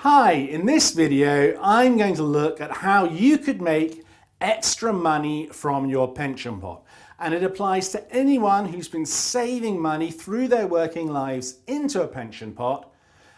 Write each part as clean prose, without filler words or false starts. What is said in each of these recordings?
Hi, in this video I'm going to look at how you could make extra money from your pension pot, and it applies to anyone who's been saving money through their working lives into a pension pot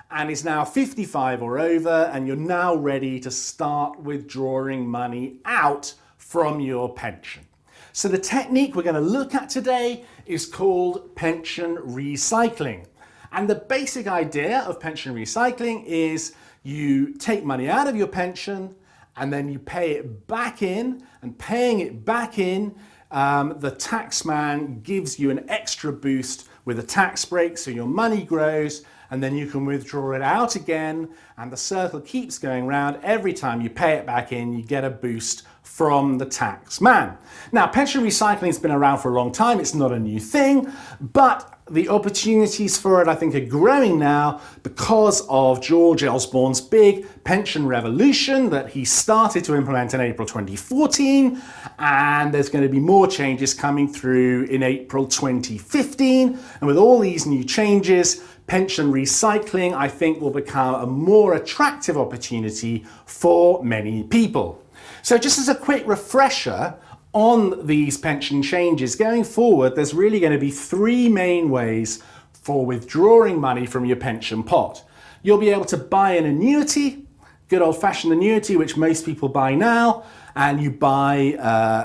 and is now 55 or over, and you're now ready to start withdrawing money out from your pension. So the technique we're going to look at today is called pension recycling. And the basic idea of pension recycling is you take money out of your pension and then you pay it back in, and paying it back in, the tax man gives you an extra boost with a tax break, so your money grows and then you can withdraw it out again, and the circle keeps going round. Every time you pay it back in, you get a boost from the tax man. Now, pension recycling has been around for a long time. It's not a new thing, but the opportunities for it, I think, are growing now because of George Osborne's big pension revolution that he started to implement in April 2014, and there's going to be more changes coming through in April 2015. And with all these new changes, pension recycling, I think, will become a more attractive opportunity for many people. So just as a quick refresher on these pension changes, going forward, there's really going to be three main ways for withdrawing money from your pension pot. You'll be able to buy an annuity, good old-fashioned annuity, which most people buy now, and you buy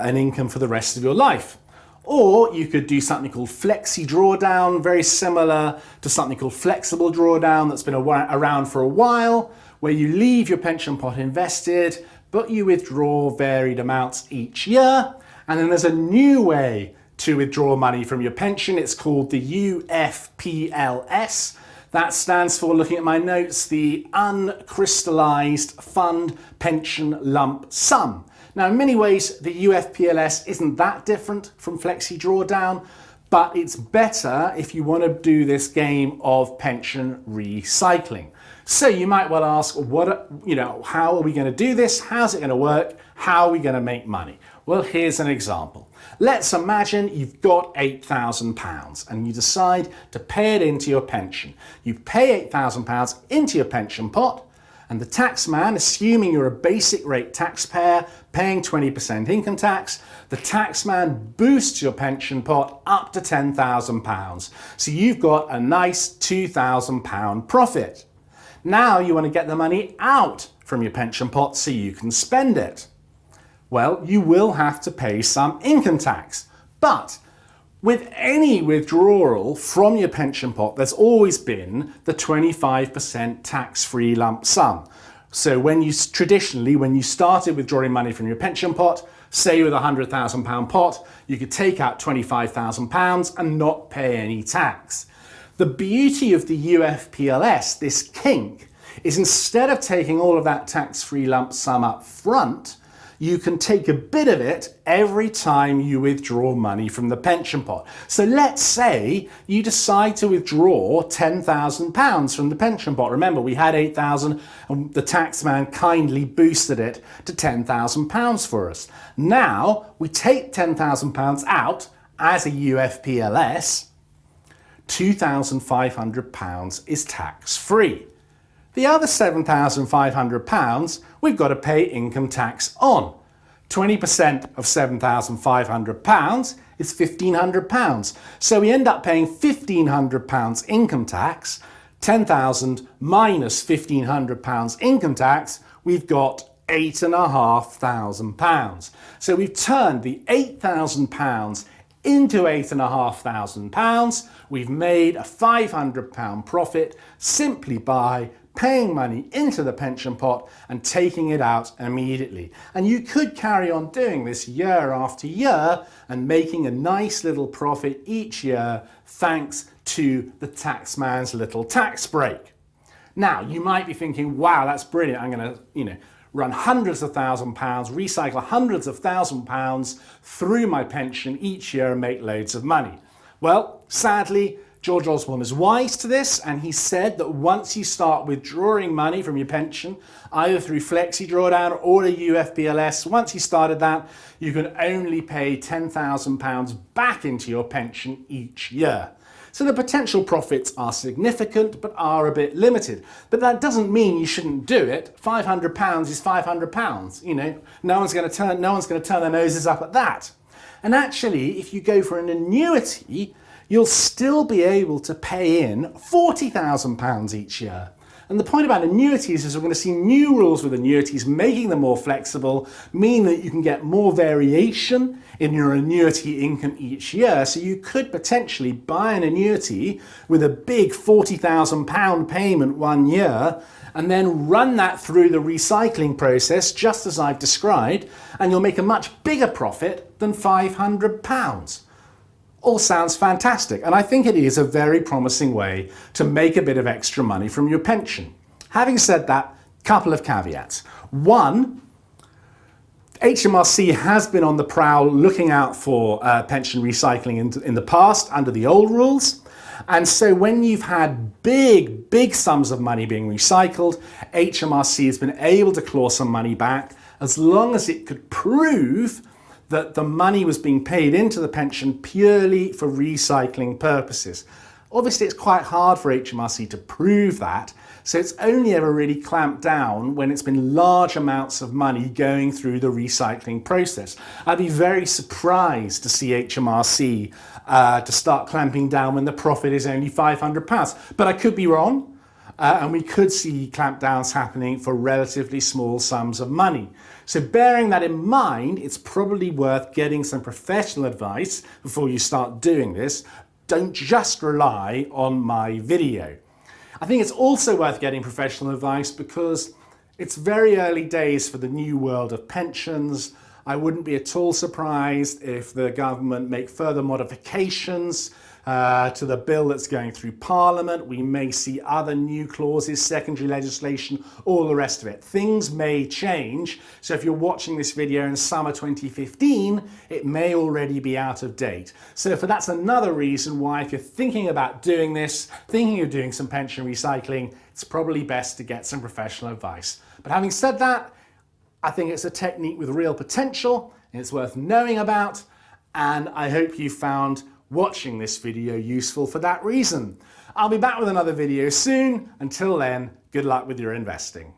an income for the rest of your life. Or you could do something called flexi drawdown, very similar to something called flexible drawdown that's been around for a while, where you leave your pension pot invested, but you withdraw varied amounts each year. And then there's a new way to withdraw money from your pension. It's called the UFPLS. That stands for, looking at my notes, the Uncrystallized Fund Pension Lump Sum. Now, in many ways, the UFPLS isn't that different from Flexi Drawdown, but it's better if you want to do this game of pension recycling. So you might well ask, how are we going to do this? How's it going to work? How are we going to make money? Well, here's an example. Let's imagine you've got £8,000 and you decide to pay it into your pension. You pay £8,000 into your pension pot, and the tax man, assuming you're a basic rate taxpayer paying 20% income tax, the tax man boosts your pension pot up to £10,000. So you've got a nice £2,000 profit. Now you want to get the money out from your pension pot so you can spend it. Well, you will have to pay some income tax. But with any withdrawal from your pension pot, there's always been the 25% tax-free lump sum. So traditionally, when you started withdrawing money from your pension pot, say with a £100,000 pot, you could take out £25,000 and not pay any tax. The beauty of the UFPLS, this kink, is instead of taking all of that tax-free lump sum up front, you can take a bit of it every time you withdraw money from the pension pot. So let's say you decide to withdraw £10,000 from the pension pot. Remember, we had £8,000 and the taxman kindly boosted it to £10,000 for us. Now we take £10,000 out as a UFPLS. £2,500 is tax-free. The other £7,500 we've got to pay income tax on. 20% of £7,500 is £1,500. So we end up paying £1,500 income tax. 10,000 minus £1,500 income tax, we've got £8,500. So we've turned the £8,000 into £8,500. We've made a £500 profit simply by paying money into the pension pot and taking it out immediately. And you could carry on doing this year after year and making a nice little profit each year thanks to the taxman's little tax break. Now, you might be thinking, wow, that's brilliant. I'm going to, run hundreds of £1,000s, recycle hundreds of £1,000s through my pension each year and make loads of money. Well, sadly, George Osborne is wise to this, and he said that once you start withdrawing money from your pension, either through Flexi Drawdown or a UFPLS, once you started that, you can only pay £10,000 back into your pension each year. So the potential profits are significant, but are a bit limited. But that doesn't mean you shouldn't do it. £500 is £500. You know, no one's going to turn their noses up at that. And actually, if you go for an annuity, you'll still be able to pay in £40,000 each year. And the point about annuities is we're going to see new rules with annuities, making them more flexible, meaning that you can get more variation in your annuity income each year. So you could potentially buy an annuity with a big £40,000 payment one year and then run that through the recycling process, just as I've described, and you'll make a much bigger profit than £500. All sounds fantastic, and I think it is a very promising way to make a bit of extra money from your pension. Having said that, couple of caveats. One, HMRC has been on the prowl looking out for pension recycling in the past under the old rules. And so when you've had big sums of money being recycled, HMRC has been able to claw some money back as long as it could prove that the money was being paid into the pension purely for recycling purposes. Obviously, it's quite hard for HMRC to prove that, so it's only ever really clamped down when it's been large amounts of money going through the recycling process. I'd be very surprised to see HMRC to start clamping down when the profit is only £500. But I could be wrong, and we could see clampdowns happening for relatively small sums of money. So bearing that in mind, it's probably worth getting some professional advice before you start doing this. Don't just rely on my video. I think it's also worth getting professional advice because it's very early days for the new world of pensions. I wouldn't be at all surprised if the government make further modifications to the bill that's going through Parliament. We may see other new clauses, secondary legislation, all the rest of it. Things may change, so if you're watching this video in summer 2015, it may already be out of date. So that's another reason why, if you're thinking about doing this, thinking of doing some pension recycling, it's probably best to get some professional advice. But having said that, I think it's a technique with real potential, and it's worth knowing about, and I hope you found watching this video useful for that reason. I'll be back with another video soon. Until then, good luck with your investing.